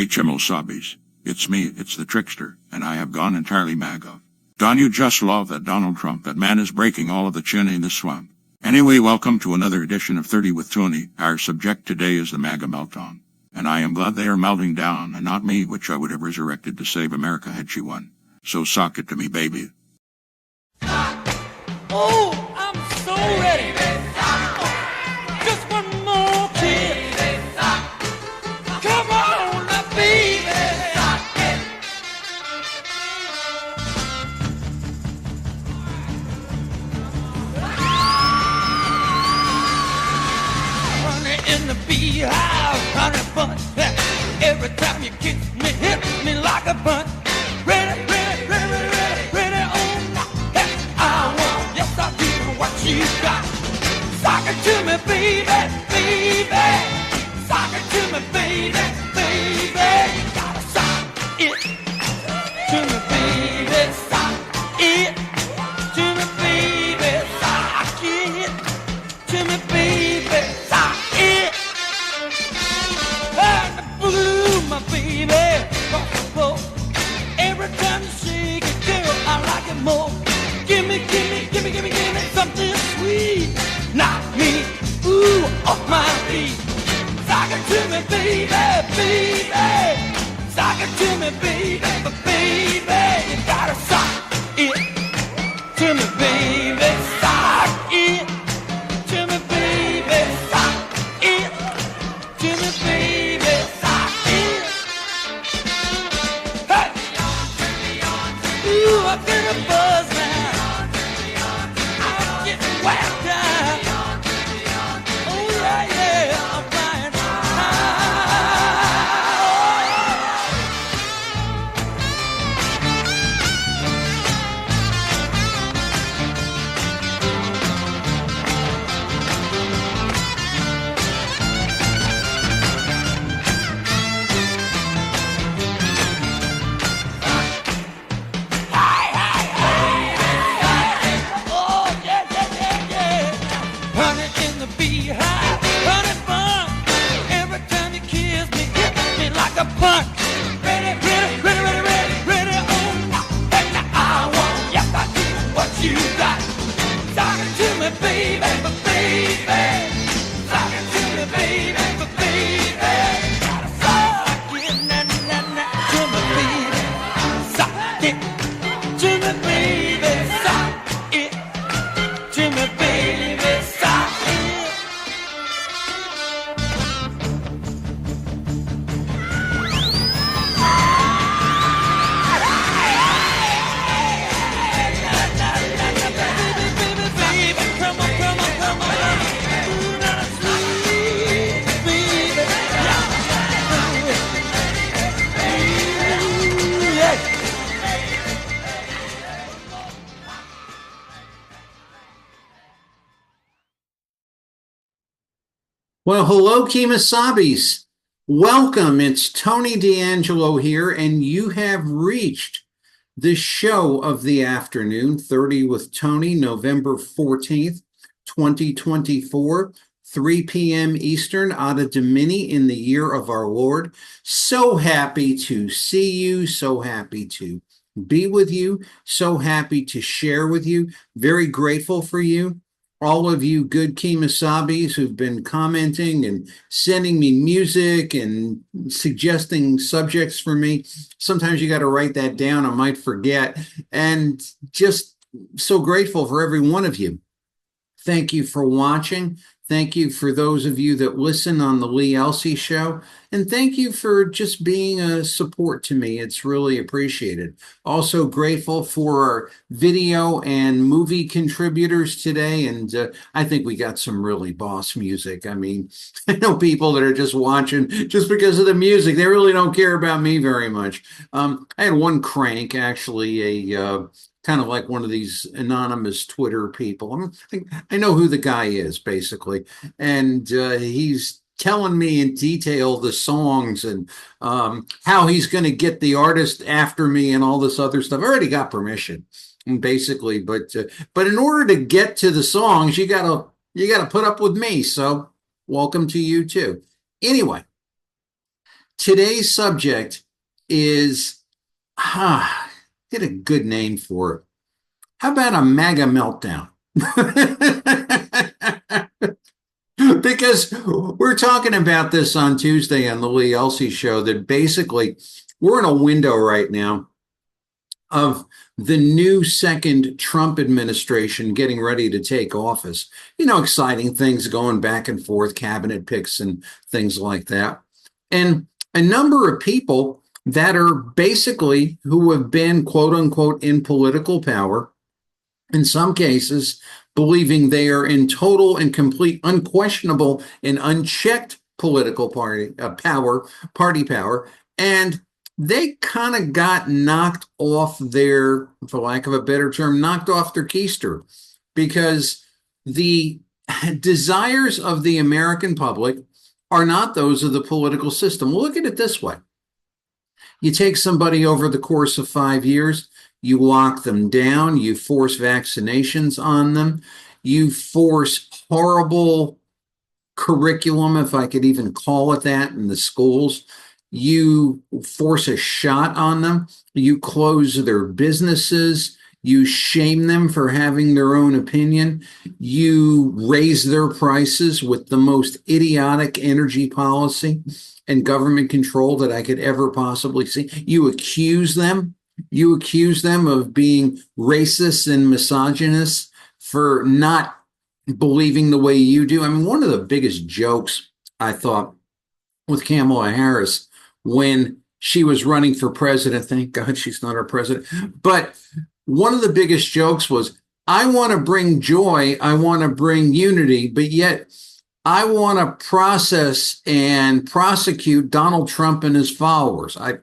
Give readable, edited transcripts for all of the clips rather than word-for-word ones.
HMO Sobbies. It's me, it's the trickster, and I have gone entirely Maga. Don't you just love that Donald Trump? That man is breaking all of the chin in the swamp. Anyway, welcome to another edition of 30 with Tony. Our subject today is the Maga Meltdown. And I am glad they are melting down, and not me, which I would have resurrected to save America had she won. So sock it to me, baby. Oh, I'm so ready. Just one more kiss. Come on, baby. Honey in the beehive, honey bun. Every time you kiss me, hit me like a bun. Ready, ready, ready, ready, ready, ready, oh no. Hey, I want, yes I do, what you got. Sock it to me, baby, baby. Sock it to me, baby, baby. You gotta sock it to me, baby. Sock it to me, baby. Sock it to me, baby. Sock it. And the blue, my baby, across the floor. Every time you shake it, girl, I like it more. Give me, give me, give me, give me, give me something sweet. Knock me, ooh, off my feet. Sock it to me, baby, baby. Sock it to me, baby, baby. You gotta sock it to me, baby. Sock it to me, baby. Sock it to me, baby. Sock it. Hey! Ooh, I'm getting a buzz now. I'm getting whacked out. Oh yeah, yeah, I'm flying high. Oh yeah, yeah, yeah, yeah. Honey in the beehive, honey bun. Every time you kiss me, hit me like a punch. Ready, ready, ready, ready, ready, ready, oh no. And now I want, yes I do, what you got. Sock it to me, baby, baby. Sock it to me, baby, baby. Gotta sock it, na na na, to me, baby. Sock it to me, baby. Sock it to me, baby. Sock it. Well, hello, Kemasabis. Welcome. It's Tony D'Angelo here, and you have reached the show of the afternoon, 30 with Tony, November 14th, 2024, 3 p.m. Eastern, Ada Domini in the year of our Lord. So happy to see you, so happy to be with you, so happy to share with you. Very grateful for you. All of you good Kemasabis who've been commenting and sending me music and suggesting subjects for me. Sometimes you got to write that down. I might forget. And just so grateful for every one of you. Thank you for watching. Thank you for those of you that listen on the Lee Elsey show. And thank you for just being a support to me. It's really appreciated. Also grateful for our video and movie contributors today. And I think we got some really boss music. I mean, I know people that are just watching just because of the music. They really don't care about me very much. I had one crank, actually, a kind of like one of these anonymous Twitter people. I know who the guy is, basically. And he's telling me in detail the songs and how he's going to get the artist after me and all this other stuff. I already got permission, basically. But in order to get to the songs, you gotta put up with me. So welcome to you too. Anyway, today's subject is, get a good name for it. How about a Maga meltdown? Because we're talking about this on Tuesday on the Lee Elsey show, that basically we're in a window right now of the new second Trump administration getting ready to take office. Exciting things going back and forth, cabinet picks and things like that. And a number of people that are basically who have been, quote unquote, in political power, in some cases, believing they are in total and complete, unquestionable and unchecked political party power. And they kind of got knocked off their, for lack of a better term, knocked off their keister, because the desires of the American public are not those of the political system. Well, look at it this way. You take somebody over the course of 5 years, you lock them down, you force vaccinations on them, you force horrible curriculum, if I could even call it that, in the schools. You force a shot on them, you close their businesses, you shame them for having their own opinion, you raise their prices with the most idiotic energy policy and government control that I could ever possibly see. You accuse them of being racist and misogynist for not believing the way you do. I mean, one of the biggest jokes, I thought, with Kamala Harris when she was running for president, thank God she's not our president, but one of the biggest jokes was, I want to bring joy, I want to bring unity, but yet I want to process and prosecute Donald Trump and his followers. That's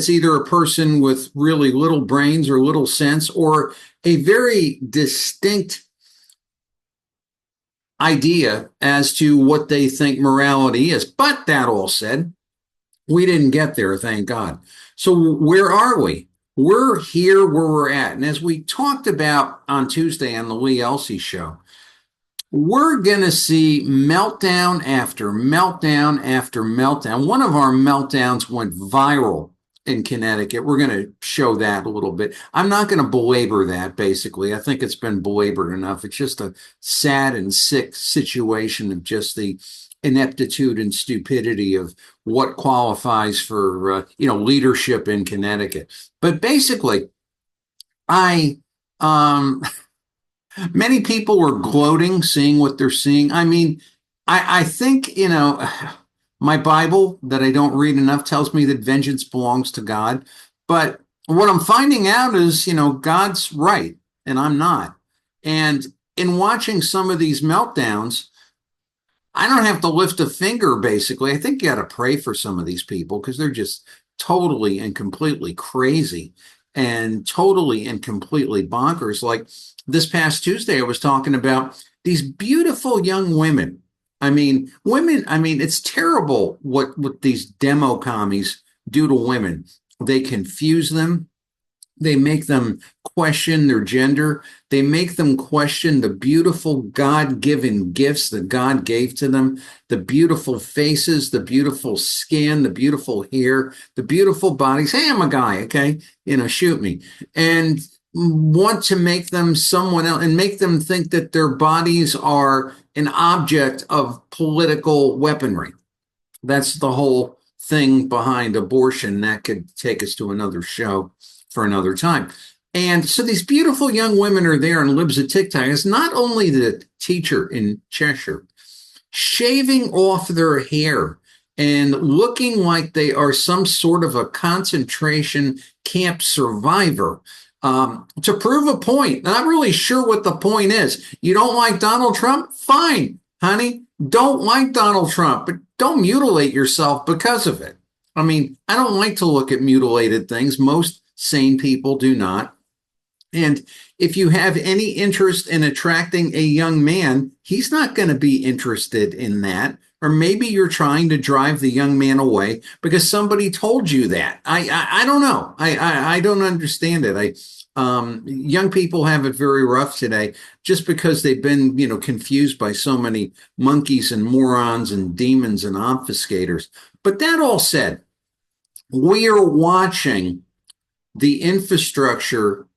either a person with really little brains or little sense, or a very distinct idea as to what they think morality is. But that all said, we didn't get there, thank God. So where are we? We're here where we're at. And as we talked about on Tuesday on the Lee Elsey show, we're going to see meltdown after meltdown after meltdown. One of our meltdowns went viral in Connecticut. We're going to show that a little bit. I'm not going to belabor that, basically. I think it's been belabored enough. It's just a sad and sick situation of just the ineptitude and stupidity of what qualifies for, leadership in Connecticut. But basically, many people were gloating, seeing what they're seeing. I mean, I think, my Bible that I don't read enough tells me that vengeance belongs to God. But what I'm finding out is, God's right and I'm not. And in watching some of these meltdowns, I don't have to lift a finger, basically. I think you got to pray for some of these people because they're just totally and completely crazy and totally and completely bonkers. Like this past Tuesday, I was talking about these beautiful young women. It's terrible what these demo commies do to women. They confuse them. They make them question their gender. They make them question the beautiful God-given gifts that God gave to them, the beautiful faces, the beautiful skin, the beautiful hair, the beautiful bodies. Hey, I'm a guy, okay? Shoot me. And want to make them someone else and make them think that their bodies are an object of political weaponry. That's the whole thing behind abortion. That could take us to another show for another time. And so these beautiful young women are there in Libs of TikTok. It's not only the teacher in Cheshire shaving off their hair and looking like they are some sort of a concentration camp survivor to prove a point. Not really sure what the point is. You don't like Donald Trump? Fine, honey. Don't like Donald Trump, but don't mutilate yourself because of it. I don't like to look at mutilated things. Most sane people do not. And if you have any interest in attracting a young man, he's not going to be interested in that. Or maybe you're trying to drive the young man away because somebody told you that. I don't know. I don't understand it. Young people have it very rough today just because they've been, confused by so many monkeys and morons and demons and obfuscators. But that all said, we are watching the infrastructure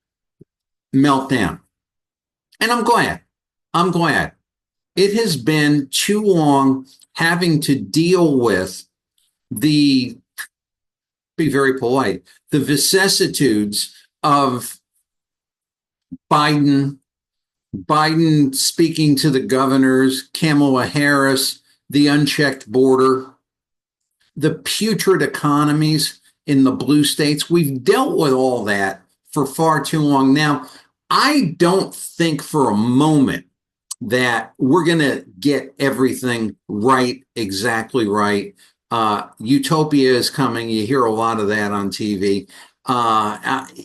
meltdown. And I'm glad. I'm glad. It has been too long having to deal with be very polite, the vicissitudes of Biden speaking to the governors, Kamala Harris, the unchecked border, the putrid economies in the blue states. We've dealt with all that for far too long. Now, I don't think for a moment that we're going to get everything right, exactly right. Utopia is coming. You hear a lot of that on TV.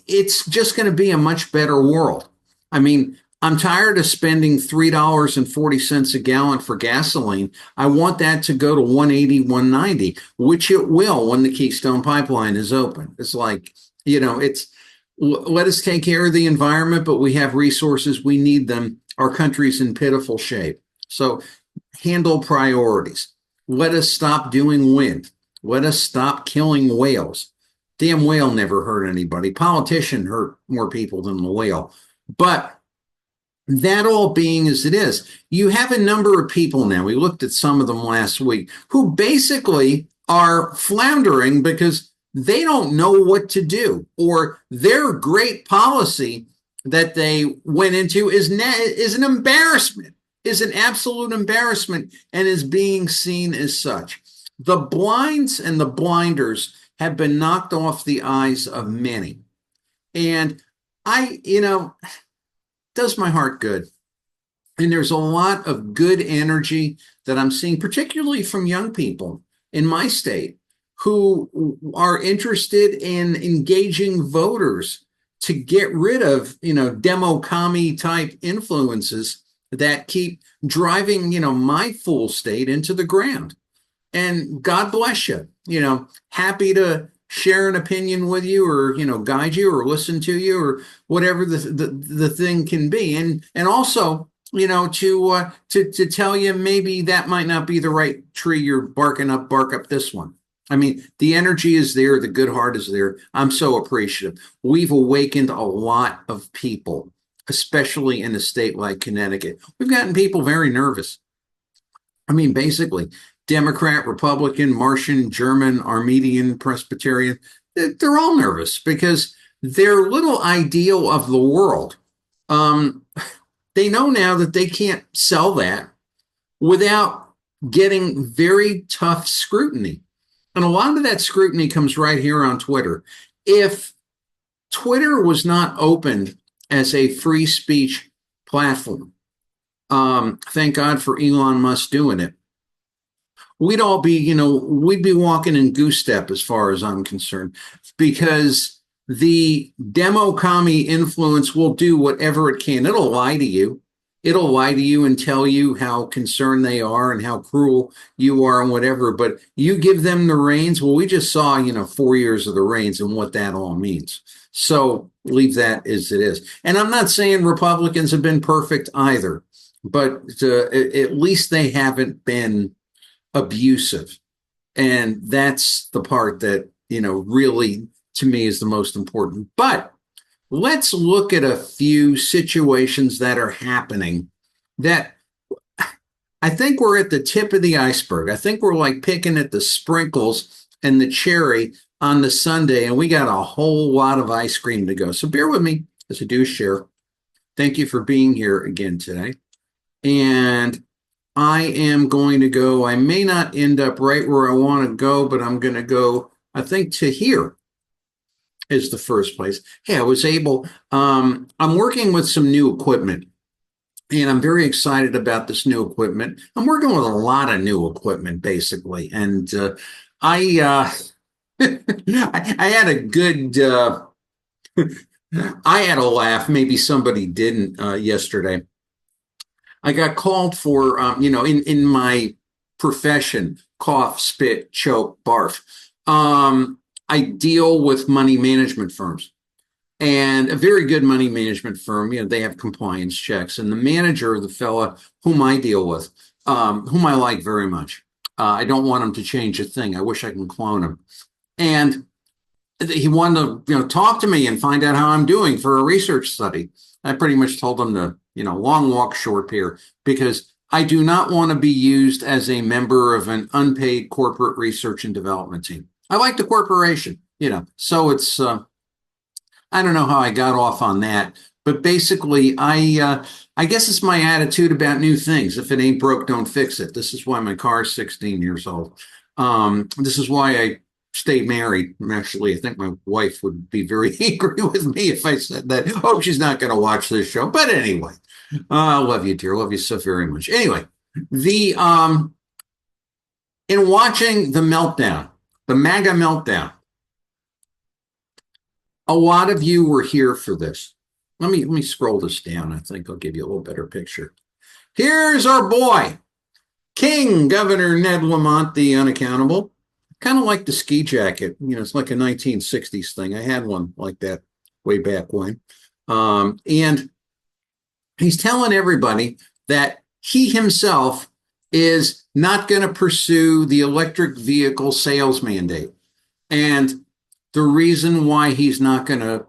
It's just going to be a much better world. I mean, I'm tired of spending $3.40 a gallon for gasoline. I want that to go to 180, 190, which it will when the Keystone Pipeline is open. It's like, let us take care of the environment, but we have resources. We need them. Our country's in pitiful shape. So handle priorities. Let us stop doing wind. Let us stop killing whales. Damn whale never hurt anybody. Politician hurt more people than the whale. But that all being as it is, you have a number of people now, we looked at some of them last week, who basically are floundering because they don't know what to do, or their great policy that they went into is an embarrassment, is an absolute embarrassment, and is being seen as such. The blinds and the blinders have been knocked off the eyes of many. And does my heart good. And there's a lot of good energy that I'm seeing, particularly from young people in my state who are interested in engaging voters to get rid of, demo-commie type influences that keep driving, my full state into the ground. And God bless you, happy to share an opinion with you, or guide you, or listen to you, or whatever the thing can be, and also to tell you maybe that might not be the right tree you're barking up. Bark up this one. I mean, the energy is there, the good heart is there. I'm so appreciative. We've awakened a lot of people, especially in a state like Connecticut. We've gotten people very nervous. I mean, basically, Democrat, Republican, Martian, German, Armenian, Presbyterian, they're all nervous because their little ideal of the world, they know now that they can't sell that without getting very tough scrutiny. And a lot of that scrutiny comes right here on Twitter. If Twitter was not opened as a free speech platform, thank God for Elon Musk doing it, we'd all be, we'd be walking in goose step as far as I'm concerned, because the demo-commie influence will do whatever it can. It'll lie to you. It'll lie to you and tell you how concerned they are and how cruel you are and whatever. But you give them the reins. Well, we just saw, 4 years of the reins and what that all means. So leave that as it is. And I'm not saying Republicans have been perfect either, but at least they haven't been abusive. And that's the part that, really to me is the most important. But let's look at a few situations that are happening that I think we're at the tip of the iceberg. I think we're like picking at the sprinkles and the cherry on the sundae, and we got a whole lot of ice cream to go. So bear with me as I do share. Thank you for being here again today. And I am going to go, I may not end up right where I want to go, but I'm going to go, I think, to here is the first place. Hey, I was able, I'm working with some new equipment, and I'm very excited about this new equipment. I'm working with a lot of new equipment, basically. And I had a good, I had a laugh. Maybe somebody didn't yesterday. I got called for, in my profession, cough, spit, choke, barf. I deal with money management firms. and a very good money management firm. They have compliance checks, and the manager, the fella whom I deal with, whom I like very much. I don't want him to change a thing. I wish I can clone him. And he wanted to, talk to me and find out how I'm doing for a research study. I pretty much told him to, long walk, short pair, because I do not want to be used as a member of an unpaid corporate research and development team. I like the corporation, so it's, I don't know how I got off on that, but basically I guess it's my attitude about new things. If it ain't broke, don't fix it. This is why my car is 16 years old. This is why I stay married. Actually, I think my wife would be very angry with me if I said that. Oh, she's not going to watch this show. But anyway, I love you, dear. Love you so very much. Anyway, in watching the meltdown, the Maga meltdown, a lot of you were here for this. Let me scroll this down. I think I'll give you a little better picture. Here's our boy, King Governor Ned Lamont, the unaccountable. Kind of like the ski jacket. It's like a 1960s thing. I had one like that way back when. And he's telling everybody that he himself is not going to pursue the electric vehicle sales mandate. And the reason why he's not going to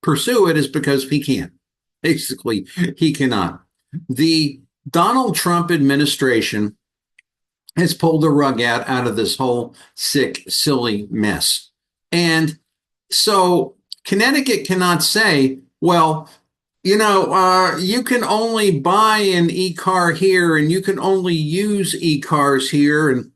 pursue it is because he can't. Basically, he cannot. The Donald Trump administration has pulled the rug out of this whole sick, silly mess. And so Connecticut cannot say, well, you can only buy an e-car here, and you can only use e-cars here, and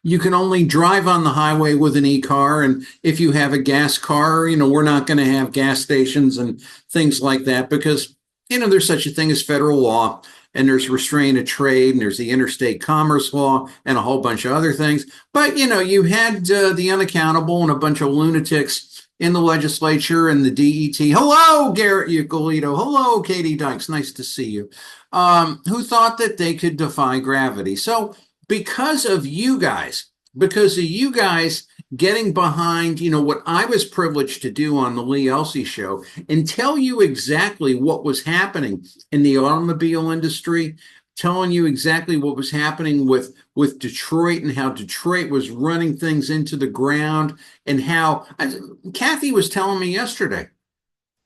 you can only drive on the highway with an e-car. And if you have a gas car, we're not going to have gas stations and things like that because, there's such a thing as federal law, and there's restraint of trade, and there's the interstate commerce law and a whole bunch of other things. But, you had the unaccountable and a bunch of lunatics in the legislature and the DET. Hello, Garrett Ucolito. Hello, Katie Dykes. Nice to see you. Who thought that they could defy gravity. So because of you guys getting behind, what I was privileged to do on the Lee Elsey show and tell you exactly what was happening in the automobile industry, telling you exactly what was happening with Detroit and how Detroit was running things into the ground and how Kathy was telling me yesterday,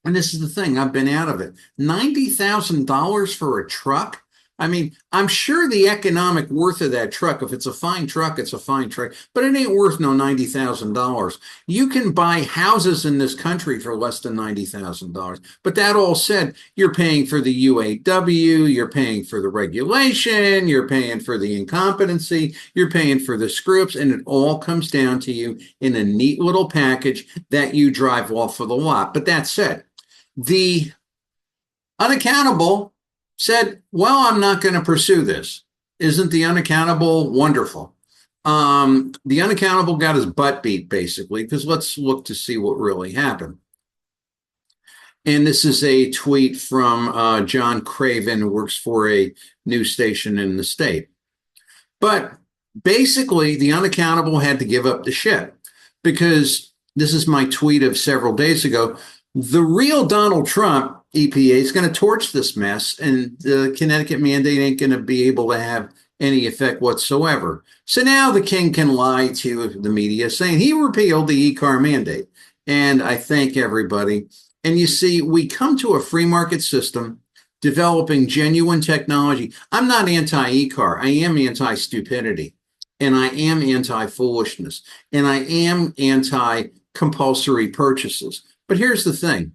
and this is the thing, I've been out of it, $90,000 for a truck. I mean, I'm sure the economic worth of that truck, if it's a fine truck, it's a fine truck, but it ain't worth no $90,000. You can buy houses in this country for less than $90,000. But that all said, you're paying for the UAW, you're paying for the regulation, you're paying for the incompetency, you're paying for the screw-ups, and it all comes down to you in a neat little package that you drive off of the lot. But that said, the unaccountable said, well, I'm not going to pursue this. Isn't the unaccountable wonderful? The unaccountable got his butt beat, basically, because let's look to see what really happened. And this is a tweet from John Craven, who works for a news station in the state. But basically, the unaccountable had to give up the ship because this is my tweet of several days ago. The real Donald Trump, EPA, is going to torch this mess, and the Connecticut mandate ain't going to be able to have any effect whatsoever. So now the king can lie to the media saying he repealed the e-car mandate. And I thank everybody. And you see, we come to a free market system developing genuine technology. I'm not anti-e-car. I am anti-stupidity. And I am anti-foolishness. And I am anti-compulsory purchases. But here's the thing.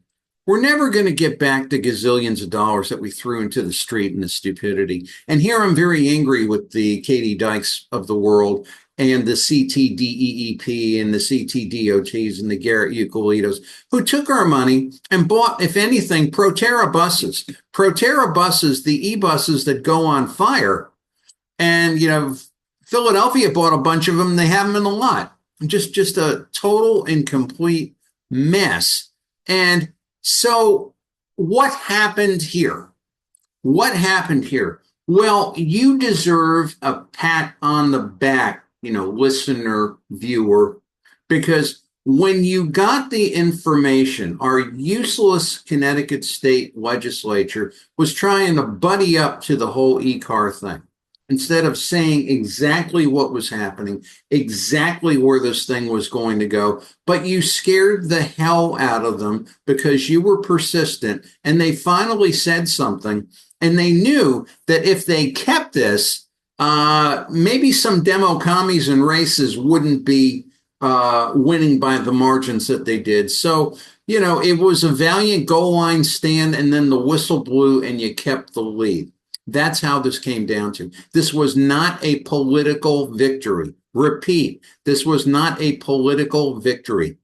We're never going to get back the gazillions of dollars that we threw into the street and the stupidity. And here I'm very angry with the Katie Dykes of the world and the CTDEEP and the CTDOTs and the Garrett Ucolitos who took our money and bought, if anything, Proterra buses. Proterra buses, the e-buses that go on fire. And, Philadelphia bought a bunch of them. They have them in the lot. Just a total and complete mess. And so what happened here? What happened here? Well, you deserve a pat on the back, listener, viewer, because when you got the information, our useless Connecticut state legislature was trying to buddy up to the whole e-car thing instead of saying exactly what was happening, exactly where this thing was going to go. But you scared the hell out of them because you were persistent, and they finally said something, and they knew that if they kept this, maybe some demo commies and races wouldn't be winning by the margins that they did. So, it was a valiant goal line stand, and then the whistle blew and you kept the lead. That's how this came down to. This was not a political victory. Repeat, this was not a political victory.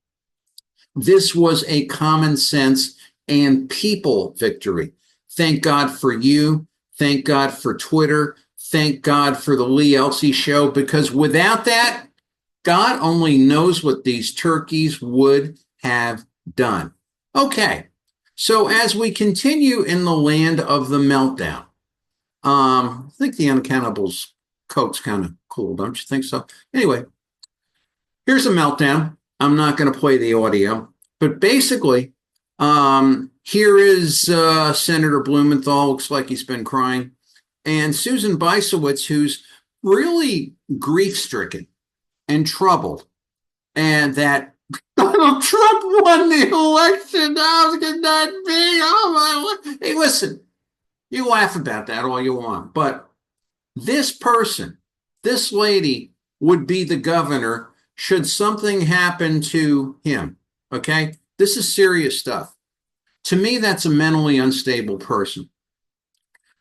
This was a common sense and people victory. Thank God for you. Thank God for Twitter. Thank God for the Lee Elsey show, because without that, God only knows what these turkeys would have done. Okay, so as we continue in the land of the meltdown, I think the Unaccountable's coat's kind of cool, don't you think so? Anyway, here's a meltdown. I'm not going to play the audio, but basically, here is Senator Blumenthal. Looks like he's been crying. And Susan Bisowitz, who's really grief-stricken and troubled, and that Donald Trump won the election. How could that be? Oh my! Hey, listen, you laugh about that all you want, but this person, this lady, would be the governor should something happen to him. Okay, this is serious stuff. To me, that's a mentally unstable person.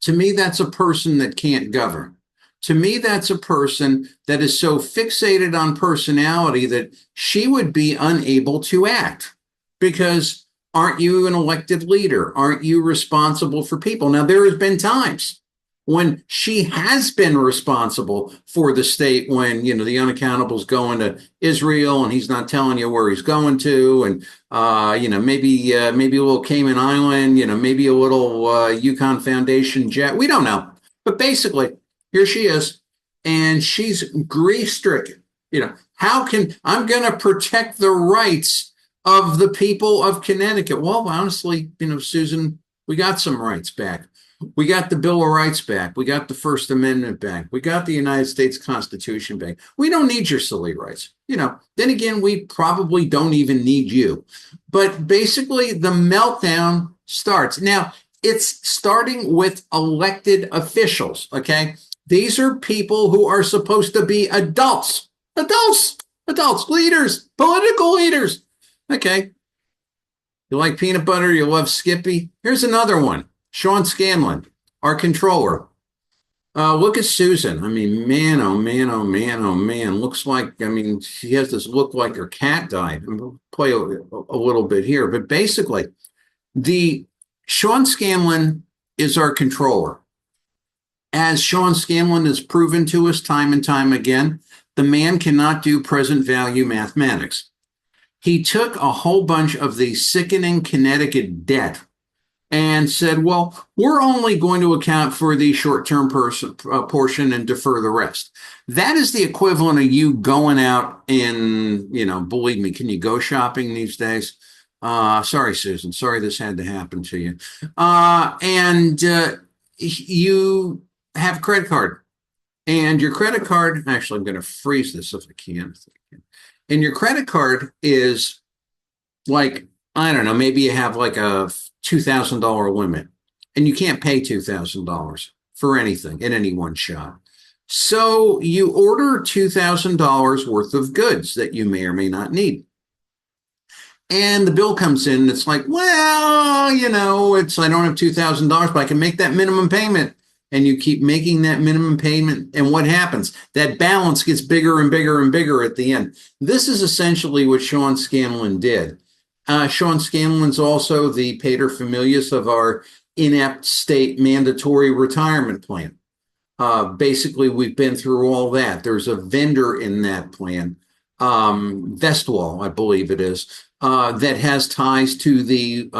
To me, that's a person that can't govern. To me, that's a person that is so fixated on personality that she would be unable to act. Because aren't you an elected leader? Aren't you responsible for people? Now, there has been times when she has been responsible for the state, when, the Unaccountable's going to Israel and he's not telling you where he's going to. And, maybe a little Cayman Island, maybe a little Yukon Foundation jet. We don't know. But basically, here she is, and she's grief-stricken. I'm going to protect the rights of the people of Connecticut. Well, honestly, Susan, we got some rights back. We got the Bill of Rights back. We got the First Amendment back. We got the United States Constitution back. We don't need your silly rights. Then again, we probably don't even need you. But basically, the meltdown starts. Now, it's starting with elected officials, okay? These are people who are supposed to be adults, leaders, political leaders. Okay. You like peanut butter? You love Skippy? Here's another one. Sean Scanlon, our controller. Look at Susan. I mean, man, oh, man, oh, man, oh, man. Looks like, she has this look like her cat died. We'll play a little bit here. But basically, Sean Scanlon is our controller. As Sean Scanlon has proven to us time and time again, the man cannot do present value mathematics. He took a whole bunch of the sickening Connecticut debt and said, well, we're only going to account for the short-term portion and defer the rest. That is the equivalent of you going out and, believe me, can you go shopping these days? Sorry, Susan. Sorry this had to happen to you. You have a credit card. And your credit card, actually, I'm going to freeze this if I can. And your credit card is like, I don't know, maybe you have like a $2,000 limit, and you can't pay $2,000 for anything in any one shot. So you order $2,000 worth of goods that you may or may not need. And the bill comes in, and it's like, well, I don't have $2,000, but I can make that minimum payment. And you keep making that minimum payment. And what happens? That balance gets bigger and bigger and bigger at the end. This is essentially what Sean Scanlon did. Sean Scanlon's also the paterfamilias of our inept state mandatory retirement plan. Basically, we've been through all that. There's a vendor in that plan, Vestwall, I believe it is, that has ties to the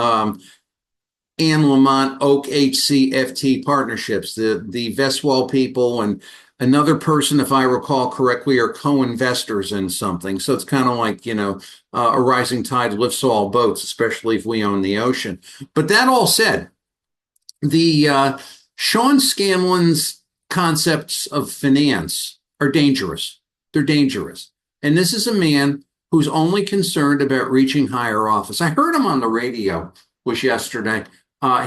Anne Lamont Oak HCFT partnerships, the Vestwall people and Another person, if I recall correctly, are co-investors in something. So it's kind of like, a rising tide lifts all boats, especially if we own the ocean. But that all said, the Sean Scanlon's concepts of finance are dangerous. They're dangerous. And this is a man who's only concerned about reaching higher office. I heard him on the radio, was yesterday.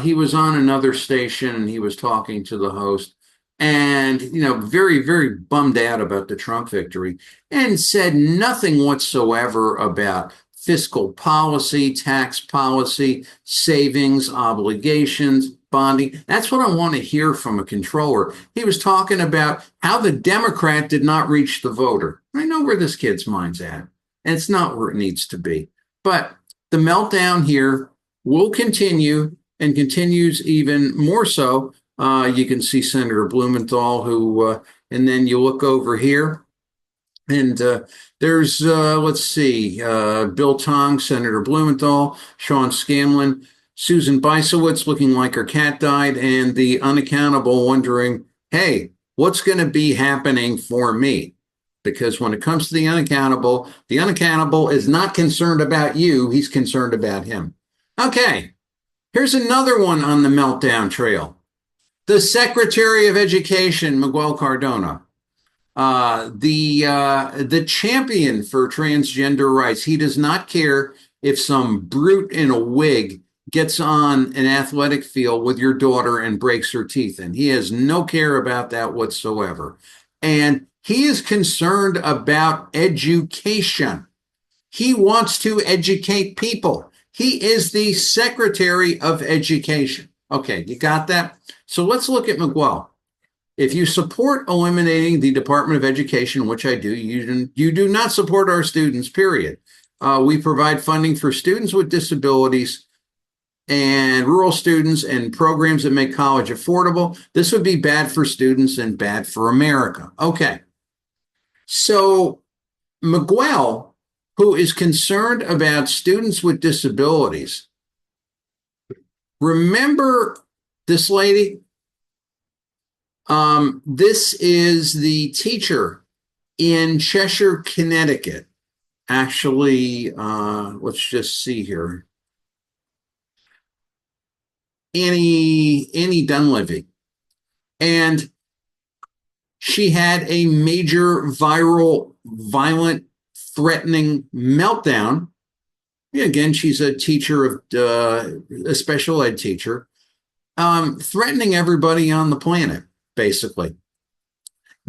He was on another station and he was talking to the host and, very, very bummed out about the Trump victory and said nothing whatsoever about fiscal policy, tax policy, savings, obligations, bonding. That's what I want to hear from a controller. He was talking about how the Democrat did not reach the voter. I know where this kid's mind's at, and it's not where it needs to be. But the meltdown here will continue and continues even more so. You can see Senator Blumenthal, and then you look over here, and there's, let's see, Bill Tong, Senator Blumenthal, Sean Scanlon, Susan Bisowitz looking like her cat died, and the unaccountable wondering, hey, what's going to be happening for me? Because when it comes to the unaccountable is not concerned about you. He's concerned about him. Okay, here's another one on the meltdown trail. The Secretary of Education, Miguel Cardona, the champion for transgender rights. He does not care if some brute in a wig gets on an athletic field with your daughter and breaks her teeth in. He has no care about that whatsoever. And he is concerned about education. He wants to educate people. He is the Secretary of Education. Okay, you got that? So let's look at Miguel. If you support eliminating the Department of Education, which I do, you do not support our students, period. We provide funding for students with disabilities and rural students and programs that make college affordable. This would be bad for students and bad for America. Okay. So Miguel, who is concerned about students with disabilities, remember this lady? This is the teacher in Cheshire, Connecticut. Actually, let's just see here. Annie Dunleavy. And she had a major viral, violent, threatening meltdown. Again, she's a teacher of a special ed teacher, threatening everybody on the planet, basically.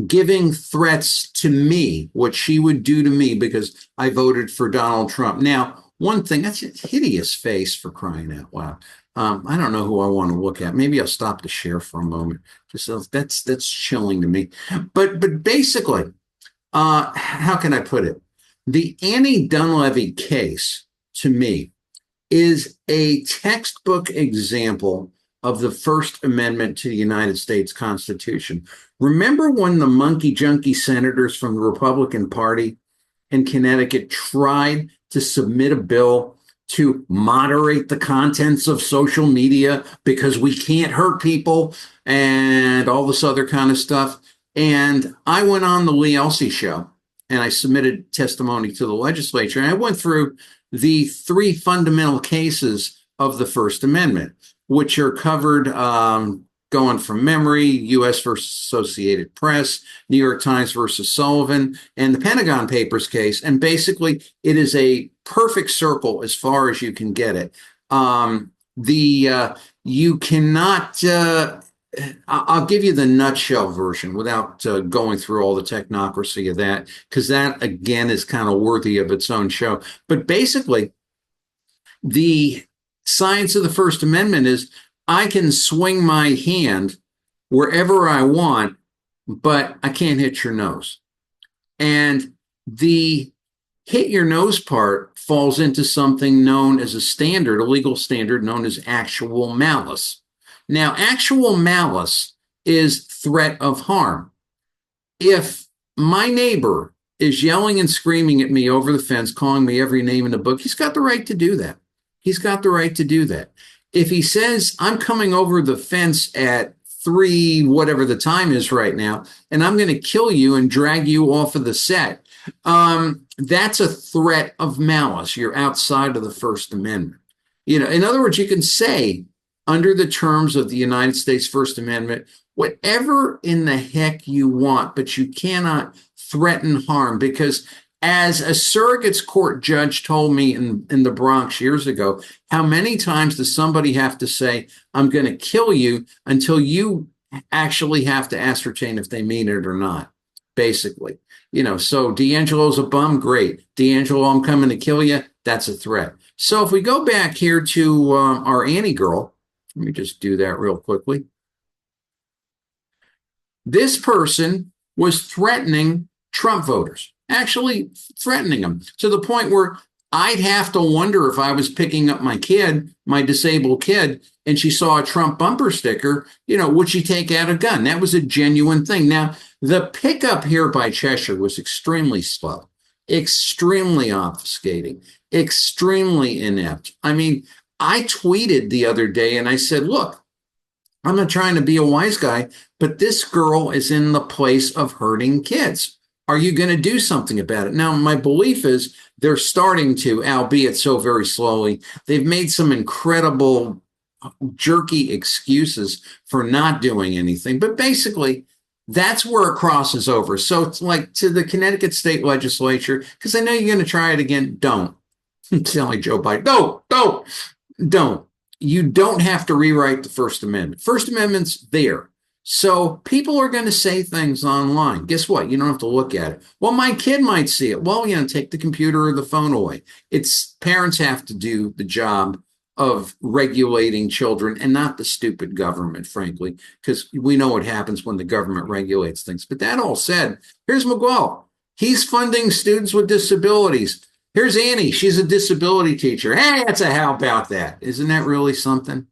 Giving threats to me, what she would do to me because I voted for Donald Trump. Now, one thing, that's a hideous face, for crying out loud. I don't know who I want to look at. Maybe I'll stop the share for a moment. Just that's chilling to me. But basically, how can I put it? The Annie Dunleavy case, to me, is a textbook example of the First Amendment to the United States Constitution. Remember when the monkey junkie senators from the Republican Party in Connecticut tried to submit a bill to moderate the contents of social media because we can't hurt people and all this other kind of stuff? And I went on the Lee Elsey show and I submitted testimony to the legislature. And I went through the three fundamental cases of the First Amendment, which are covered going from memory: U.S. versus Associated Press, New York Times versus Sullivan, and the Pentagon Papers case. And basically, it is a perfect circle as far as you can get it. You cannot. I'll give you the nutshell version without going through all the technocracy of that, because that, again, is kind of worthy of its own show. But basically, the science of the First Amendment is I can swing my hand wherever I want, but I can't hit your nose. And the hit your nose part falls into something known as a standard, a legal standard known as actual malice. Now, actual malice is threat of harm. If my neighbor is yelling and screaming at me over the fence, calling me every name in the book, he's got the right to do that. He's got the right to do that. If he says, I'm coming over the fence at 3, whatever the time is right now, and I'm going to kill you and drag you off of the set. That's a threat of malice. You're outside of the First Amendment. In other words, you can say under the terms of the United States First Amendment, whatever in the heck you want, but you cannot threaten harm, because as a surrogates court judge told me in the Bronx years ago, how many times does somebody have to say, I'm going to kill you, until you actually have to ascertain if they mean it or not, basically. So D'Angelo's a bum, great. D'Angelo, I'm coming to kill you, that's a threat. So if we go back here to our Annie girl, let me just do that real quickly. This person was threatening Trump voters, actually threatening them to the point where I'd have to wonder, if I was picking up my kid, my disabled kid, and she saw a Trump bumper sticker, would she take out a gun? That was a genuine thing. Now, the pickup here by Cheshire was extremely slow, extremely obfuscating, extremely inept. I mean, I tweeted the other day and I said, look, I'm not trying to be a wise guy, but this girl is in the place of hurting kids. Are you going to do something about it? Now, my belief is they're starting to, albeit so very slowly. They've made some incredible jerky excuses for not doing anything. But basically, that's where it crosses over. So it's like to the Connecticut state legislature, because I know you're going to try it again. Don't. Sound like Joe Biden. Don't. You don't have to rewrite the First Amendment. First Amendment's there. So people are going to say things online. Guess what? You don't have to look at it. Well, my kid might see it. Well, take the computer or the phone away. Parents have to do the job of regulating children, and not the stupid government, frankly, because we know what happens when the government regulates things. But that all said, here's Miguel. He's funding students with disabilities. Here's Annie. She's a disability teacher. Hey, how about that? Isn't that really something?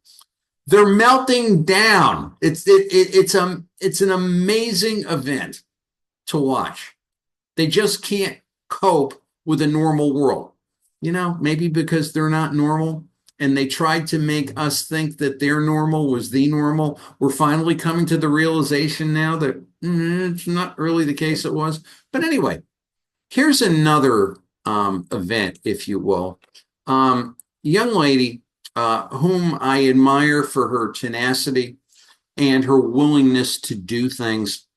They're melting down. It's an amazing event to watch. They just can't cope with a normal world. Maybe because they're not normal, and they tried to make us think that their normal was the normal. We're finally coming to the realization now that it's not really the case it was. But anyway, here's another event, if you will. Young lady whom I admire for her tenacity and her willingness to do things,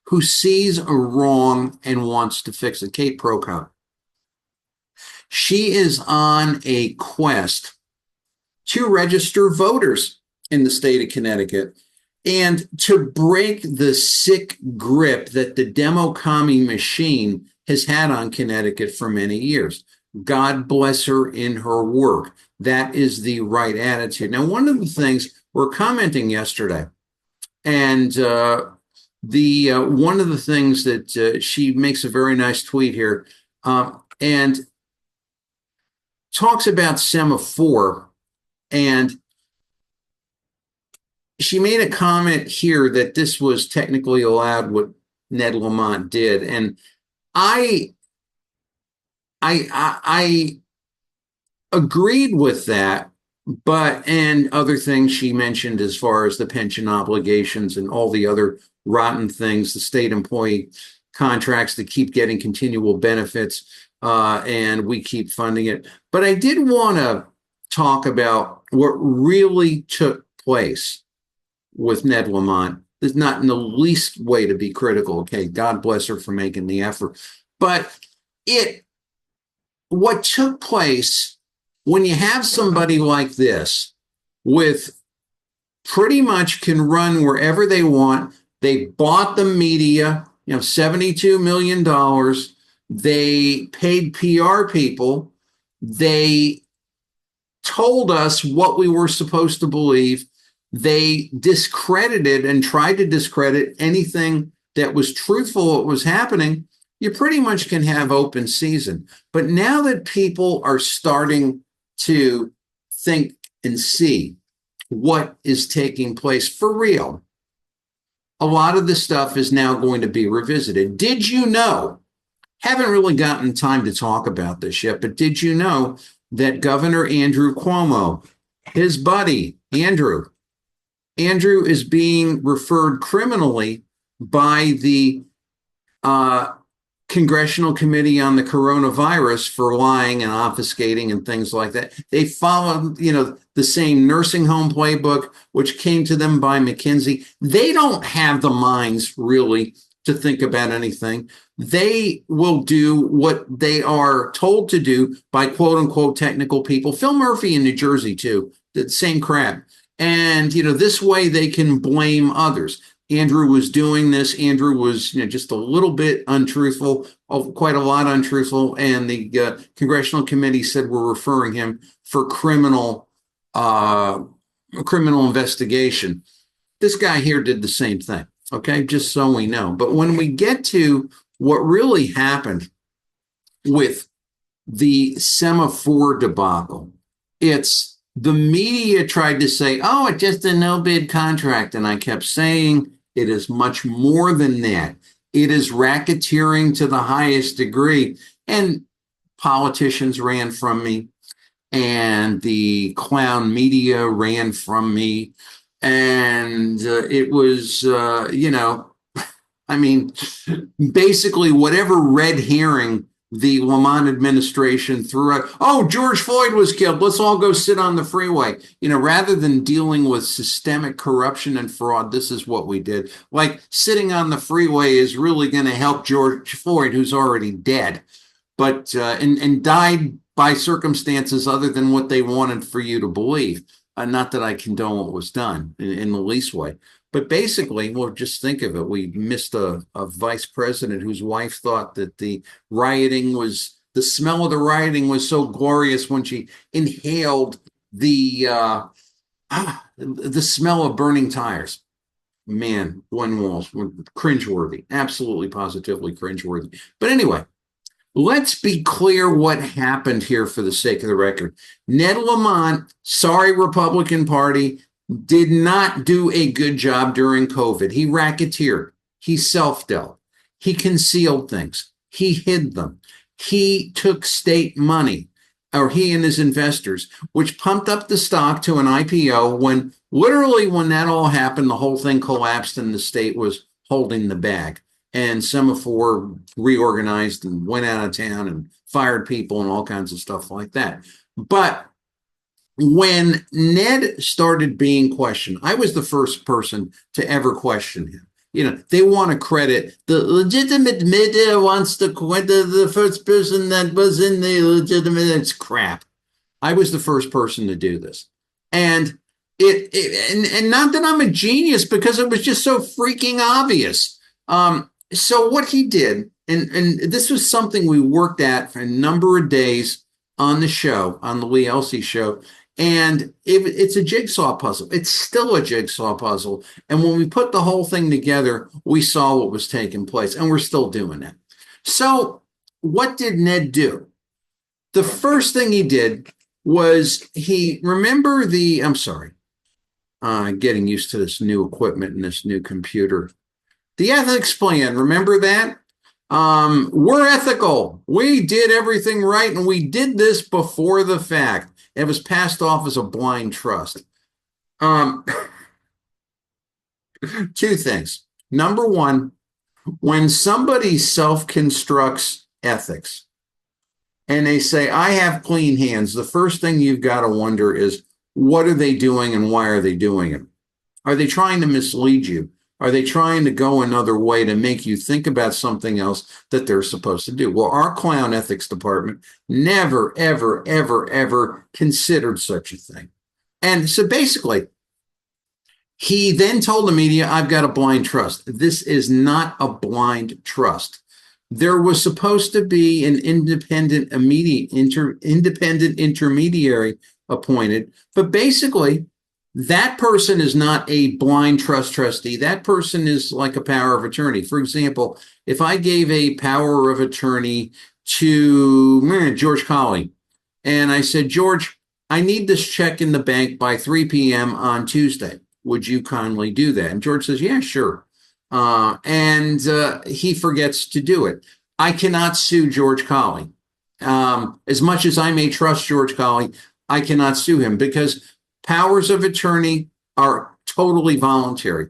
who sees a wrong and wants to fix it. Kate Prokop. She is on a quest to register voters in the state of Connecticut and to break the sick grip that the demo-commie machine has had on Connecticut for many years. God bless her in her work. That is the right attitude. Now, one of the things we're commenting yesterday, and one of the things that she makes a very nice tweet here, and talks about semaphore, and she made a comment here that this was technically allowed, what Ned Lamont did, and I agreed with that, and other things she mentioned as far as the pension obligations and all the other rotten things, the state employee contracts that keep getting continual benefits, and we keep funding it. But I did want to talk about what really took place with Ned Lamont. There's not in the least way to be critical. Okay, God bless her for making the effort. But what took place when you have somebody like this with pretty much can run wherever they want. They bought the media, $72 million. They paid PR people. They told us what we were supposed to believe. They discredited and tried to discredit anything that was truthful, what was happening. You pretty much can have open season. But now that people are starting to think and see what is taking place for real, a lot of this stuff is now going to be revisited. Did you know? Haven't really gotten time to talk about this yet, but did you know that Governor Andrew Cuomo, his buddy, Andrew, Andrew is being referred criminally by the Congressional Committee on the Coronavirus for lying and obfuscating and things like that. They followed, the same nursing home playbook, which came to them by McKinsey. They don't have the minds really to think about anything. They will do what they are told to do by quote unquote technical people. Phil Murphy in New Jersey too, the same crap. And, this way they can blame others. Andrew was doing this. Andrew was just a little bit untruthful, quite a lot untruthful. And the Congressional Committee said we're referring him for criminal investigation. This guy here did the same thing. Okay, just so we know. But when we get to what really happened with the Semaphore debacle, it's the media tried to say, oh, it's just a no bid contract. And I kept saying, it is much more than that. It is racketeering to the highest degree. And politicians ran from me, and the clown media ran from me. And it was, basically whatever red herring the Lamont administration threw out. Oh, George Floyd was killed. Let's all go sit on the freeway. Rather than dealing with systemic corruption and fraud, this is what we did. Like sitting on the freeway is really going to help George Floyd, who's already dead, but and died by circumstances other than what they wanted for you to believe. Not that I condone what was done in the least way. But basically, well, just think of it. We missed a vice president whose wife thought that the smell of the rioting was so glorious when she inhaled the smell of burning tires. Man, Gwen Walsh, cringeworthy, absolutely positively cringeworthy. But anyway, let's be clear what happened here for the sake of the record. Ned Lamont, sorry, Republican Party, did not do a good job during COVID. He racketeered. He self-dealt. He concealed things. He hid them. He took state money, or he and his investors, which pumped up the stock to an IPO when that all happened, the whole thing collapsed and the state was holding the bag. And Semaphore reorganized and went out of town and fired people and all kinds of stuff like that. But when Ned started being questioned, I was the first person to ever question him. They want to credit the legitimate media wants to credit the first person that was in the legitimate. It's crap. I was the first person to do this. And and not that I'm a genius, because it was just so freaking obvious. So what he did, and this was something we worked at for a number of days on the show, on the Lee Elsey show, and it's a jigsaw puzzle. It's still a jigsaw puzzle. And when we put the whole thing together, we saw what was taking place, and we're still doing it. So what did Ned do? The first thing he did was getting used to this new equipment and this new computer. The ethics plan, remember that? We're ethical. We did everything right, and we did this before the fact. It was passed off as a blind trust. Two things. Number one, when somebody self-constructs ethics and they say, I have clean hands, the first thing you've got to wonder is, what are they doing and why are they doing it? Are they trying to mislead you? Are they trying to go another way to make you think about something else that they're supposed to do? Well, our clown ethics department never, ever, ever, ever considered such a thing. And so basically, he then told the media, I've got a blind trust. This is not a blind trust. There was supposed to be an independent intermediary appointed, but basically, that person is not a blind trustee. That person is like a power of attorney. For example, if I gave a power of attorney to George Colley, and I said, George, I need this check in the bank by 3 p.m. on Tuesday. Would you kindly do that? And George says, yeah, sure. And he forgets to do it. I cannot sue George Colley. As much as I may trust George Colley, I cannot sue him because powers of attorney are totally voluntary.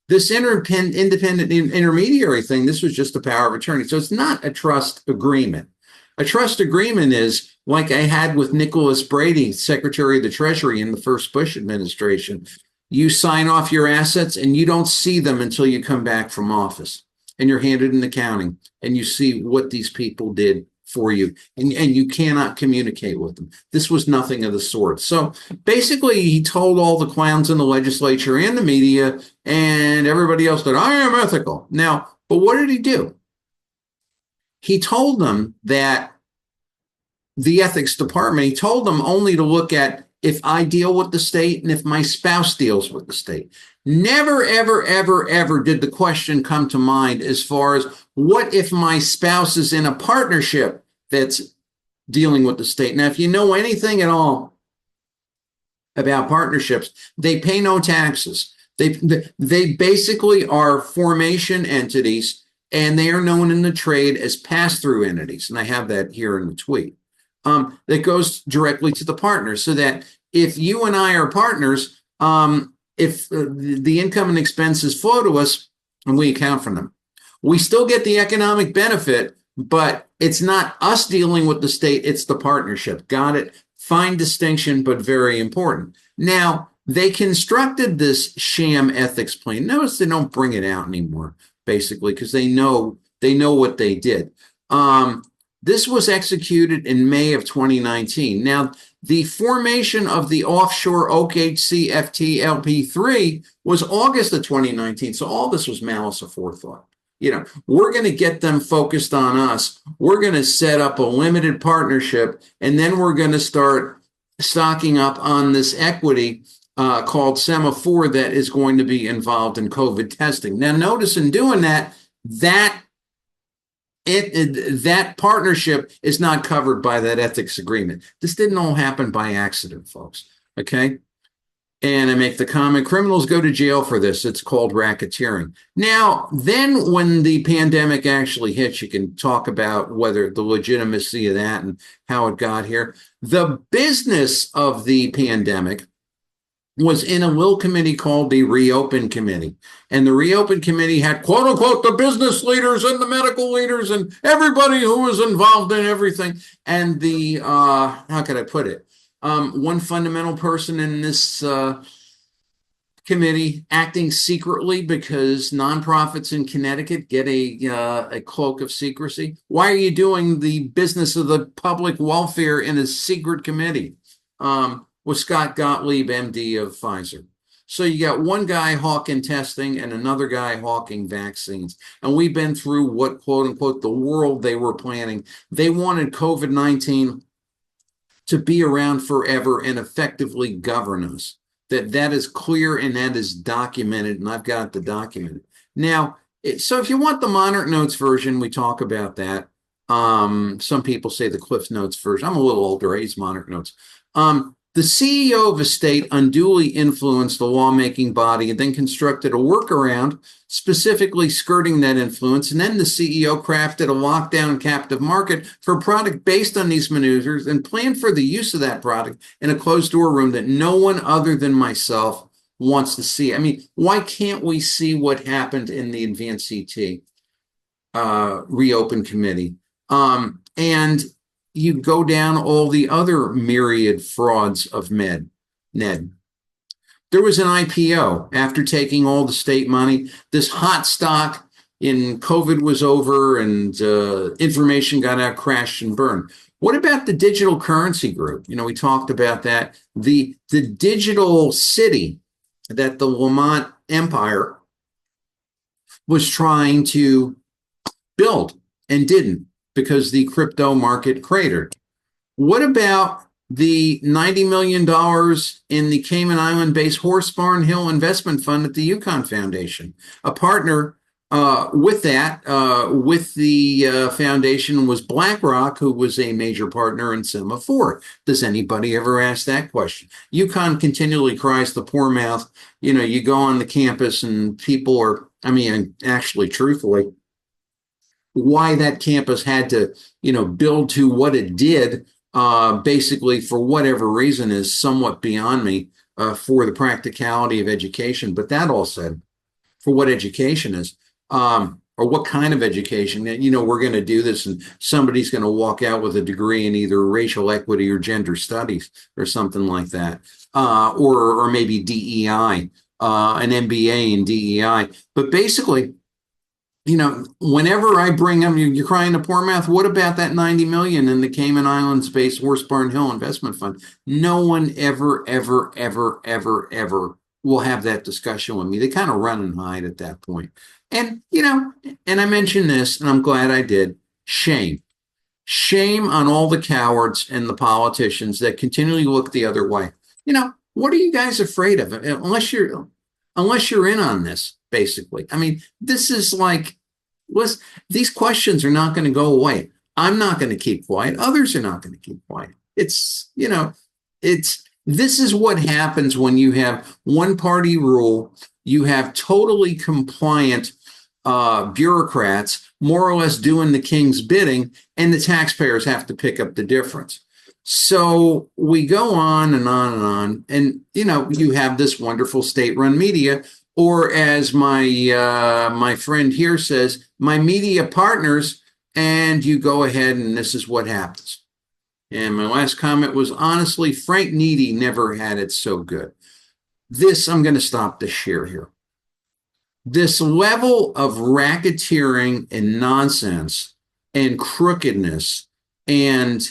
This independent intermediary thing, this was just a power of attorney. So it's not a trust agreement. A trust agreement is like I had with Nicholas Brady, Secretary of the Treasury in the first Bush administration. You sign off your assets and you don't see them until you come back from office and you're handed an accounting and you see what these people did for you, and you cannot communicate with them. This was nothing of the sort. So basically, he told all the clowns in the legislature and the media and everybody else that I am ethical. Now, but what did he do? He told them that the ethics department, he told them only to look at if I deal with the state and if my spouse deals with the state. Never, ever, ever, ever did the question come to mind as far as what if my spouse is in a partnership that's dealing with the state. Now, if you know anything at all about partnerships, they pay no taxes. They basically are formation entities, and they are known in the trade as pass-through entities. And I have that here in the tweet. That goes directly to the partner, so that if you and I are partners, if the income and expenses flow to us and we account for them, we still get the economic benefit, but it's not us dealing with the state, it's the partnership. Got it? Fine distinction, but very important. Now, they constructed this sham ethics plan. Notice they don't bring it out anymore, basically, because they know what they did. This was executed in May of 2019. Now, the formation of the offshore OKC FTLP3 was August of 2019. So all this was malice aforethought. We're going to get them focused on us. We're going to set up a limited partnership, and then we're going to start stocking up on this equity called Semaphore that is going to be involved in COVID testing. Now, notice in doing that partnership is not covered by that ethics agreement. This didn't all happen by accident, folks. Okay? And I make the comment, criminals go to jail for this. It's called racketeering. Now, then when the pandemic actually hits, you can talk about whether the legitimacy of that and how it got here. The business of the pandemic was in a little committee called the Reopen Committee. And the Reopen Committee had, quote unquote, the business leaders and the medical leaders and everybody who was involved in everything. And the, how could I put it? One fundamental person in this committee acting secretly because nonprofits in Connecticut get a cloak of secrecy. Why are you doing the business of the public welfare in a secret committee? Was Scott Gottlieb, MD of Pfizer. So you got one guy hawking testing and another guy hawking vaccines. And we've been through what, quote unquote, the world they were planning. They wanted COVID-19 to be around forever and effectively govern us. That is clear and that is documented, and I've got the document. Now, so if you want the Monarch Notes version, we talk about that. Some people say the Cliff Notes version. I'm a little older. I use Monarch Notes. The CEO of a state unduly influenced the lawmaking body and then constructed a workaround specifically skirting that influence. And then the CEO crafted a lockdown captive market for a product based on these maneuvers and planned for the use of that product in a closed door room that no one other than myself wants to see. I mean, why can't we see what happened in the Advanced CT Reopen Committee? And you go down all the other myriad frauds of Ned. There was an IPO after taking all the state money. This hot stock in COVID was over and information got out, crashed and burned. What about the digital currency group? We talked about that. The digital city that the Lamont Empire was trying to build and didn't, because the crypto market cratered. What about the $90 million in the Cayman Island-based Horse Barn Hill Investment Fund at the Yukon Foundation? A partner with the foundation was BlackRock, who was a major partner in Semaphore. Does anybody ever ask that question? Yukon continually cries the poor mouth. You go on the campus and people are, actually, truthfully, why that campus had to, build to what it did, basically for whatever reason is somewhat beyond me. for the practicality of education. But that all said, for what education is, or what kind of education, we're going to do this and somebody's going to walk out with a degree in either racial equity or gender studies or something like that, or maybe DEI, an MBA in DEI. But basically, whenever I bring up, you're crying to poor mouth, what about that 90 million in the Cayman Islands based Horse Barn Hill investment fund? No one ever, ever, ever, ever, ever will have that discussion with me. They kind of run and hide at that point. And, and I mentioned this, and I'm glad I did. Shame. Shame on all the cowards and the politicians that continually look the other way. What are you guys afraid of? Unless you're in on this, basically. I mean, this is like, these questions are not going to go away. I'm not going to keep quiet. Others are not going to keep quiet. This is what happens when you have one party rule. You have totally compliant bureaucrats more or less doing the king's bidding, and the taxpayers have to pick up the difference. So we go on and on and on. And, you have this wonderful state-run media, or as my friend here says, my media partners, and you go ahead and this is what happens. And my last comment was, honestly, Frank Needy never had it so good. I'm going to stop the share here. This level of racketeering and nonsense and crookedness and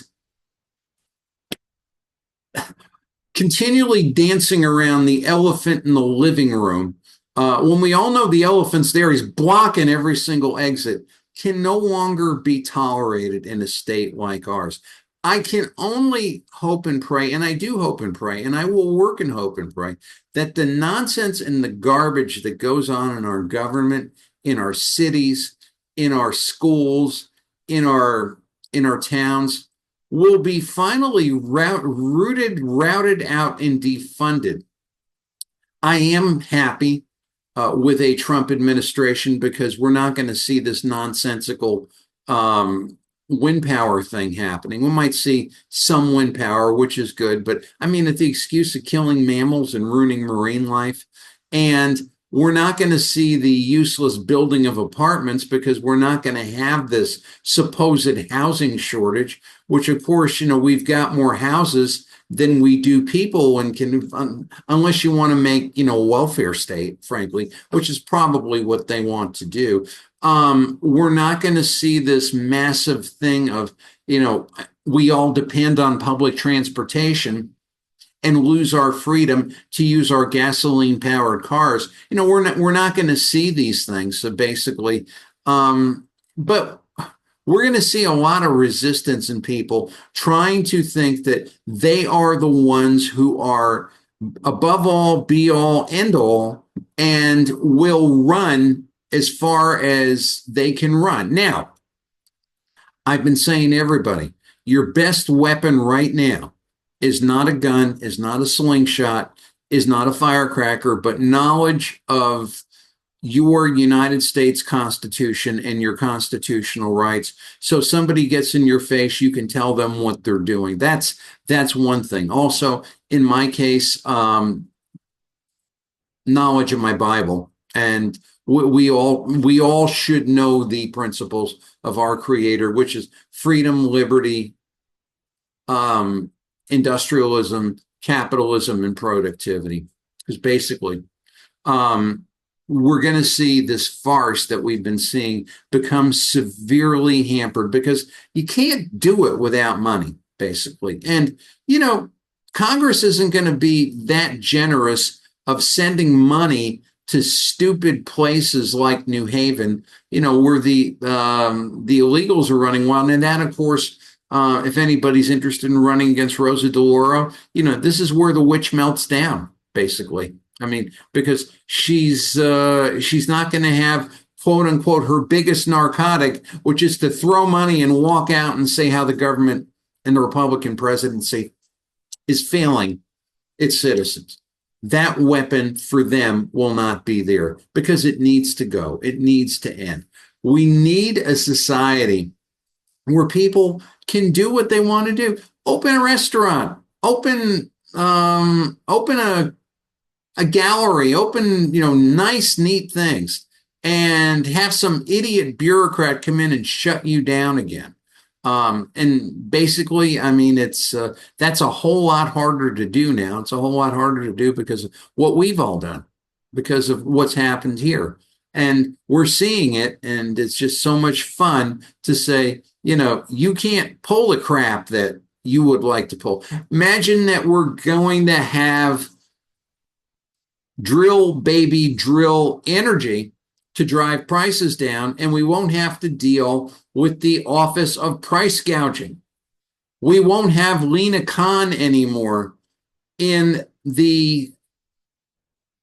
continually dancing around the elephant in the living room, when we all know the elephant's there, he's blocking every single exit, can no longer be tolerated in a state like ours. I can only hope and pray, and I do hope and pray, and I will work and hope and pray that the nonsense and the garbage that goes on in our government, in our cities, in our schools, in our towns, will be finally routed out, and defunded. I am happy with a Trump administration because we're not going to see this nonsensical wind power thing happening. We might see some wind power, which is good, but I mean, at the excuse of killing mammals and ruining marine life. And we're not going to see the useless building of apartments because we're not going to have this supposed housing shortage, which of course, we've got more houses than we do people, and unless you want to make, a welfare state, frankly, which is probably what they want to do. We're not going to see this massive thing of, we all depend on public transportation and lose our freedom to use our gasoline powered cars. We're not going to see these things. So basically, but we're going to see a lot of resistance in people trying to think that they are the ones who are above all, be all, end all, and will run as far as they can run. Now, I've been saying to everybody, your best weapon right now is not a gun, is not a slingshot, is not a firecracker, but knowledge of your United States Constitution and your constitutional rights. So somebody gets in your face, you can tell them what they're doing. That's one thing. Also, in my case, knowledge of my Bible. And we all should know the principles of our Creator, which is freedom, liberty, industrialism, capitalism, and productivity. Because basically, we're going to see this farce that we've been seeing become severely hampered because you can't do it without money, basically. And, Congress isn't going to be that generous of sending money to stupid places like New Haven, where the illegals are running wild. And that, of course, if anybody's interested in running against Rosa DeLauro, this is where the witch melts down, basically. I mean, because she's not going to have, quote unquote, her biggest narcotic, which is to throw money and walk out and say how the government and the Republican presidency is failing its citizens. That weapon for them will not be there because it needs to go. It needs to end. We need a society where people can do what they want to do. Open a restaurant, open open a gallery, open, nice, neat things, and have some idiot bureaucrat come in and shut you down again. And basically, I mean, that's a whole lot harder to do now. It's a whole lot harder to do because of what we've all done, because of what's happened here. And we're seeing it, and it's just so much fun to say, you can't pull the crap that you would like to pull. Imagine that we're going to have drill, baby, drill energy to drive prices down, and we won't have to deal with the office of price gouging. We won't have Lena Khan anymore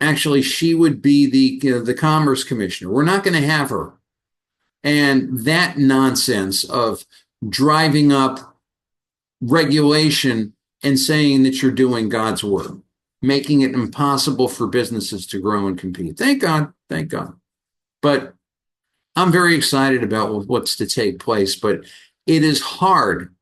actually, she would be the Commerce Commissioner. We're not going to have her. And that nonsense of driving up regulation and saying that you're doing God's work, making it impossible for businesses to grow and compete. Thank God. Thank God. But I'm very excited about what's to take place, but it is hard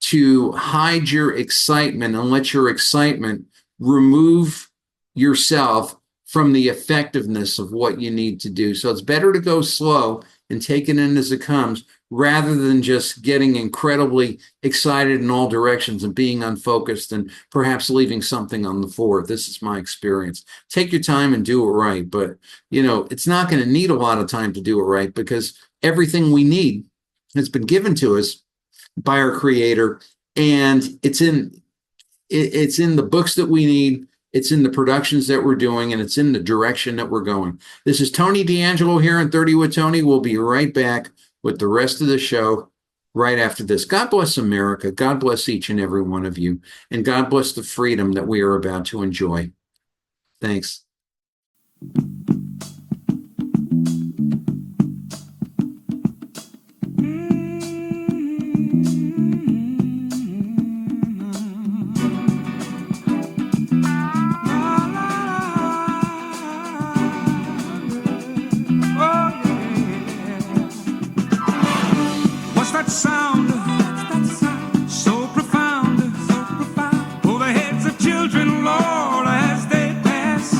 to hide your excitement and let your excitement remove yourself from the effectiveness of what you need to do. So it's better to go slow and take it in as it comes rather than just getting incredibly excited in all directions and being unfocused and perhaps leaving something on the floor. This is my experience. Take your time and do it right. But, it's not going to need a lot of time to do it right because everything we need has been given to us by our Creator, and it's in the books that we need. It's in the productions that we're doing, and it's in the direction that we're going. This is Tony D'Angelo here on 30 with Tony. We'll be right back with the rest of the show right after this. God bless America. God bless each and every one of you. And God bless the freedom that we are about to enjoy. Thanks. Sound so profound over the heads of children, Lord, as they pass.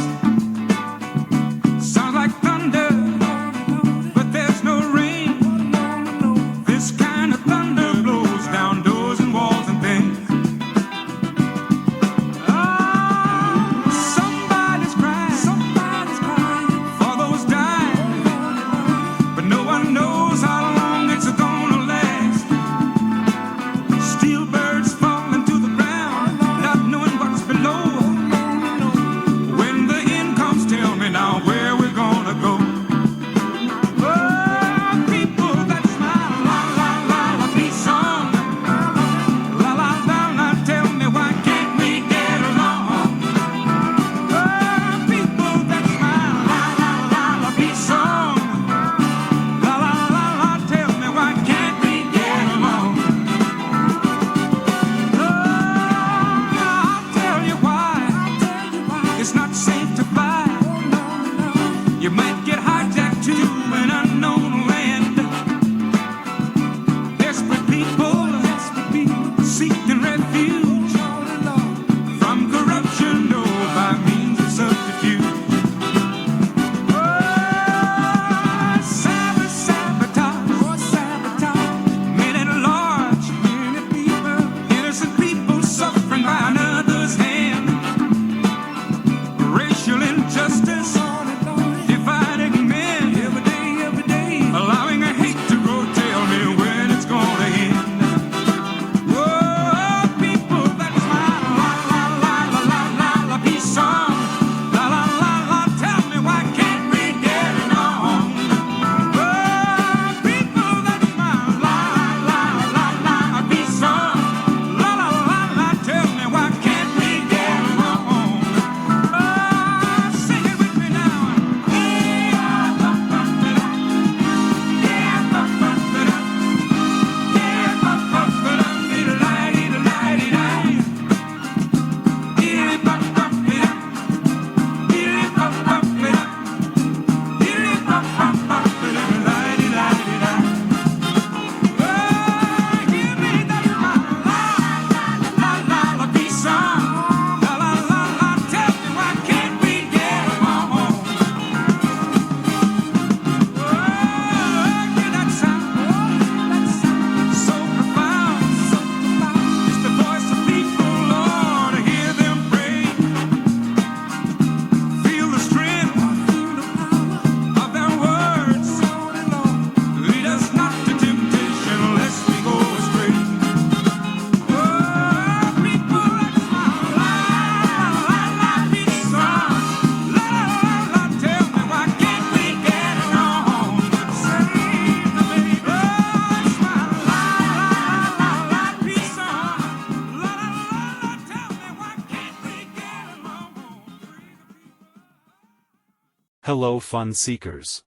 Hello fun seekers.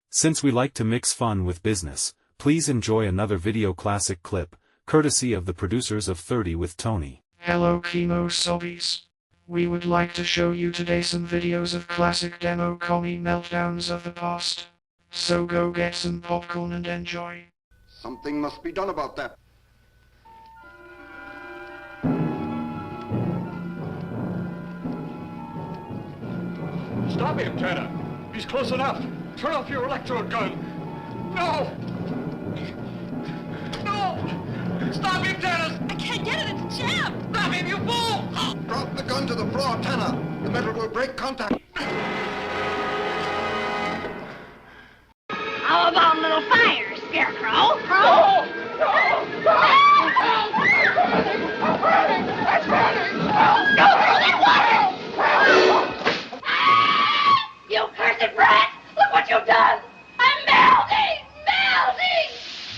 Since we like to mix fun with business, please enjoy another video classic clip, courtesy of the producers of 30 with Tony. Hello Chemo Sobbies. We would like to show you today some videos of classic demo commie meltdowns of the past. So go get some popcorn and enjoy. Something must be done about that. Stop him, Tanner. He's close enough. Turn off your electro gun. No! No! Stop him, Tanner! I can't get it, it's jammed! Stop him, you fool! Drop the gun to the floor, Tanner. The metal will break contact. How about a little fire, Scarecrow? No! No! It's burning! Go through that water! You cursed brat! Look what you've done! I'm melting! Melting!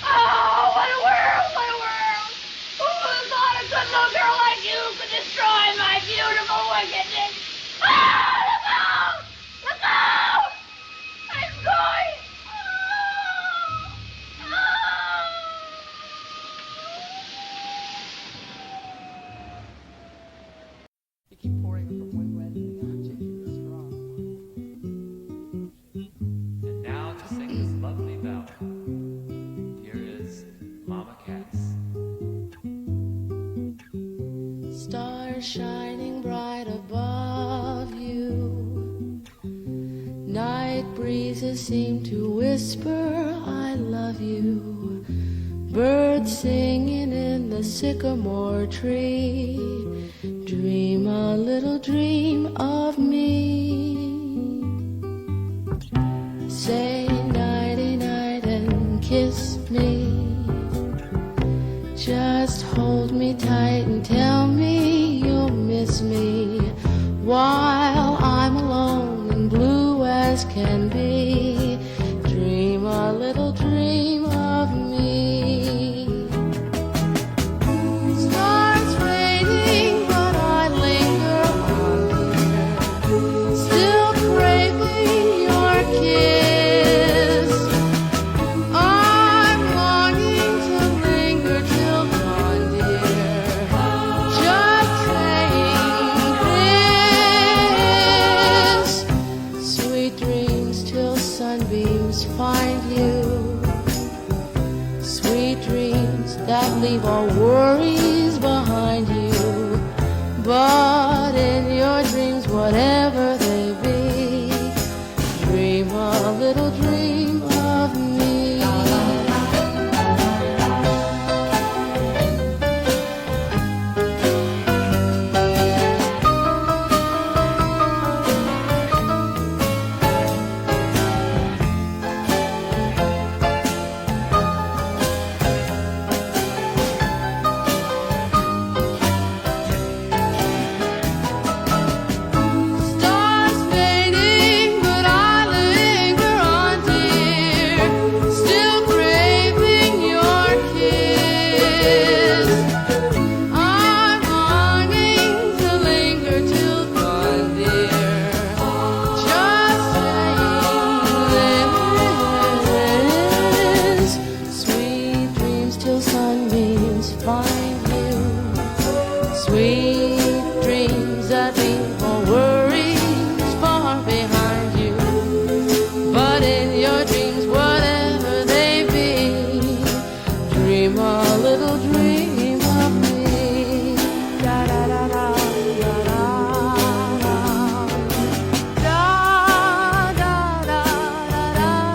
Oh, what a world! What a world! Who would have thought a good little girl like you could destroy my beautiful wickedness? Ah, look out! Look out! I'm going! Oh, oh. You keep pouring it from one red and I'm taking the straw. And now to sing this lovely ballad, here is Mama Cass. Stars shining bright above you. Night breezes seem to whisper, I love you. Birds singing in the sycamore tree. Dream a little dream of me. Say nighty night and kiss me. Just hold me tight and tell me you'll miss me while I'm alone and blue as can be. Dream a little dream of me. Stars fading, but I linger on here, still craving your kiss. I'm longing to linger till dawn, dear, just saying this. Sweet dreams till sunbeams find you. Sweet dreams that leave all worries behind you. But in your dreams, whatever they be, dream a little dream of me. Stars fading, but I linger on, dear, still craving your kiss. I'm longing to linger till dawn, dear, just saying this. Sweet dreams till sunbeams find you. Sweet dreams that leave all worries far behind you. But in your dreams, whatever they be, dream a little dream of me. Da da da da da da da da da da da da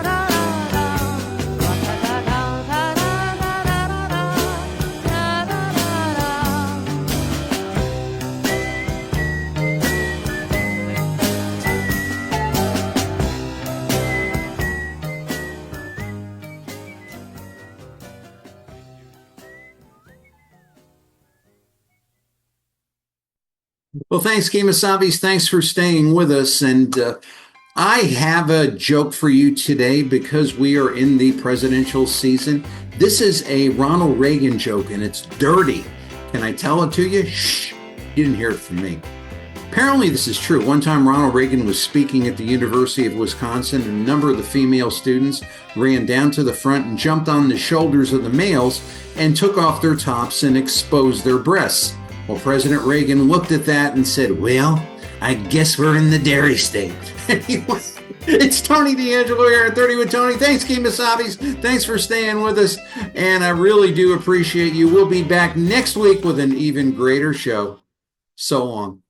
Well, thanks, Kemosabe's. Thanks for staying with us. And I have a joke for you today because we are in the presidential season. This is a Ronald Reagan joke, and it's dirty. Can I tell it to you? Shh. You didn't hear it from me. Apparently, this is true. One time, Ronald Reagan was speaking at the University of Wisconsin, and a number of the female students ran down to the front and jumped on the shoulders of the males and took off their tops and exposed their breasts. Well, President Reagan looked at that and said, well, I guess we're in the dairy state. Anyway, it's Tony D'Angelo here at 30 with Tony. Thanks, Kemosabe's. Thanks for staying with us, and I really do appreciate you. We'll be back next week with an even greater show. So long.